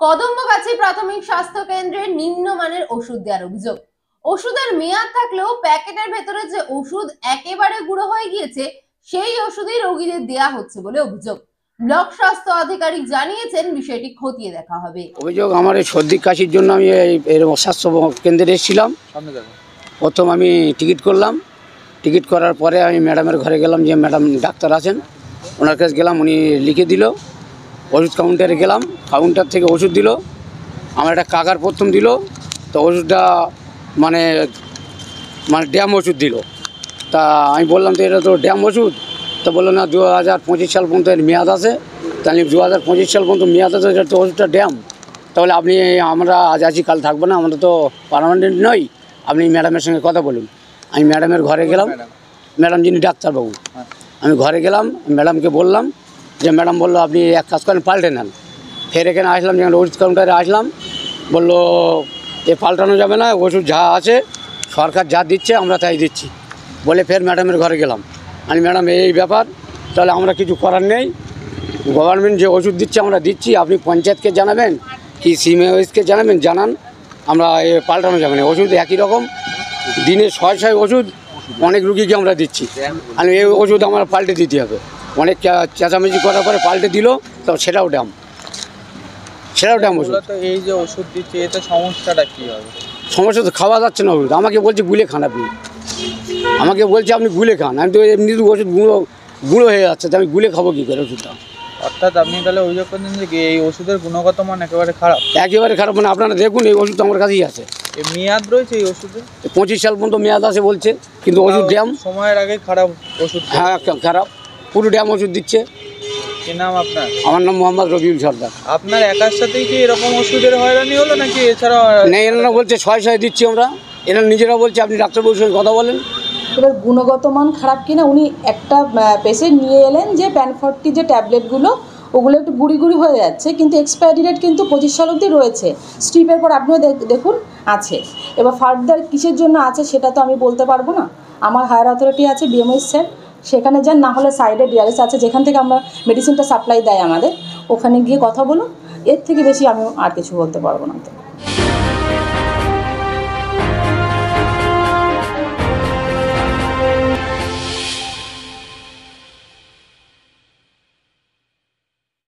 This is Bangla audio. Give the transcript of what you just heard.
কদম্বগাছি প্রাথমিক স্বাস্থ্য কেন্দ্রে নিম্নমানের ওষুধ দেওয়ার অভিযোগ। ওষুধের মেয়াদ থাকলেও প্যাকেটের ভেতরে যে ওষুধ একেবারে গুঁড়ো হয়ে গিয়েছে সেই ওষুধই রোগীদের দেয়া হচ্ছে বলে অভিযোগ। ব্লক স্বাস্থ্য আধিকারিক জানিয়েছেন বিষয়টি খতিয়ে দেখা হবে। অভিযোগ আমার এই সর্দি কাশির জন্য আমি এর স্বাস্থ্য কেন্দ্রে এসেছিলাম। প্রথম আমি টিকিট করলাম, টিকিট করার পরে আমি ম্যাডামের ঘরে গেলাম, যে ম্যাডাম ডাক্তার আছেন ওনার কাছে গেলাম, উনি লিখে দিল। ওষুধ কাউন্টারে গেলাম, কাউন্টার থেকে ওষুধ দিল, আমার একটা কাকার প্রথম দিল। তো ওষুধটা মানে মানে ড্যাম ওষুধ দিল। তা আমি বললাম তো এটা তো ড্যাম ওষুধ। তো বললো না, 2025 সাল পর্যন্ত এর মেয়াদ আছে। তাহলে 2025 সাল পর্যন্ত মেয়াদ আছে, এটা তো ওষুধটা ড্যাম। তাহলে আপনি, আমরা আজ আছি কাল থাকবো না, আমরা তো পার্মানেন্ট নই, আপনি ম্যাডামের সঙ্গে কথা বলুন। আমি ম্যাডামের ঘরে গেলাম, ম্যাডাম যিনি ডাক্তারবাবু, আমি ঘরে গেলাম, ম্যাডামকে বললাম যে ম্যাডাম বললো আপনি এক কাজ করেন, পাল্টে নেন। ফের এখানে আসলাম, যেখানে ওষুধ কাউন্টারে আসলাম, বললো এ পাল্টানো যাবে না, ওষুধ যা আছে সরকার যা দিচ্ছে আমরা তাই দিচ্ছি বলে ফের ম্যাডামের ঘরে গেলাম। আমি ম্যাডাম এই ব্যাপার, তাহলে আমরা কিছু করার নেই, গভর্নমেন্ট যে ওষুধ দিচ্ছে আমরা দিচ্ছি, আপনি পঞ্চায়েতকে জানাবেন কি সিএমএইচকে জানাবেন, জানান, আমরা এ পাল্টানো যাবে না। ওষুধ একই রকম, দিনে 6 ওষুধ অনেক রুগীকে আমরা দিচ্ছি, আর এই ওষুধ আমার পাল্টে দিতে হবে। অনেক চেঁচামেচি করার পরে পাল্টে দিল, তো সেটাও ড্যাম ওষুধ। এই যে ওষুধ দিচ্ছে এতে সমস্যাটা কী হবে? সমস্যা তো খাওয়া যাচ্ছে না ওষুধ, আমাকে বলছে গুলে খান, আমাকে বলছে আপনি গুলে খান। আমি তো এমনি তো ওষুধ গুঁড়ো হয়ে যাচ্ছে, তো আমি গুলে খাবো কী করে ওষুধটা? অর্থাৎ আপনি তাহলে অভিযোগ করছেন যে এই ওষুধের গুণগত মান একেবারে খারাপ? একেবারে খারাপ, মানে আপনারা দেখুন, এই ওষুধ আমার কাছেই আছে। এই মেয়াদ রয়েছে এই ওষুধে? 25 সাল পর্যন্ত মেয়াদ আছে বলছে, কিন্তু ওষুধ ড্যাম। সময়ের আগে খারাপ ওষুধ? হ্যাঁ খারাপ, পুরো ড্যাম ওষুধ দিচ্ছে। কি নাম আপনার? আমার নাম মোহাম্মদ রবিউল সর্দার। আপনার একার সাথেই কি এরকম ওষুধের হয়রানি হলো নাকি এছাড়া? নেই, এনারা বলছে 6 দিচ্ছি আমরা, এনারা নিজেরা বলছে আপনি ডাক্তারবাবুর সঙ্গে কথা বলেন। এবার গুণগত মান খারাপ কিনা, উনি একটা পেশেন্ট নিয়ে এলেন যে প্যানফর্টি যে ট্যাবলেটগুলো ওগুলো একটু গুঁড়ি গুঁড়ি হয়ে যাচ্ছে, কিন্তু এক্সপায়ারি ডেট কিন্তু 25 সাল অবধি রয়েছে। স্ট্রিপের পর আপনিও দেখুন আছে। এবার ফার্দার কিসের জন্য আছে সেটা তো আমি বলতে পারবো না। আমার হায়ার অথরিটি আছে বিএমএস স্যার, সেখানে যান, না হলে সাইডে ডিআরএস আছে যেখান থেকে আমরা মেডিসিনটা সাপ্লাই দেয় আমাদের, ওখানে গিয়ে কথা বলুন। এর থেকে বেশি আমি আর কিছু বলতে পারবো না।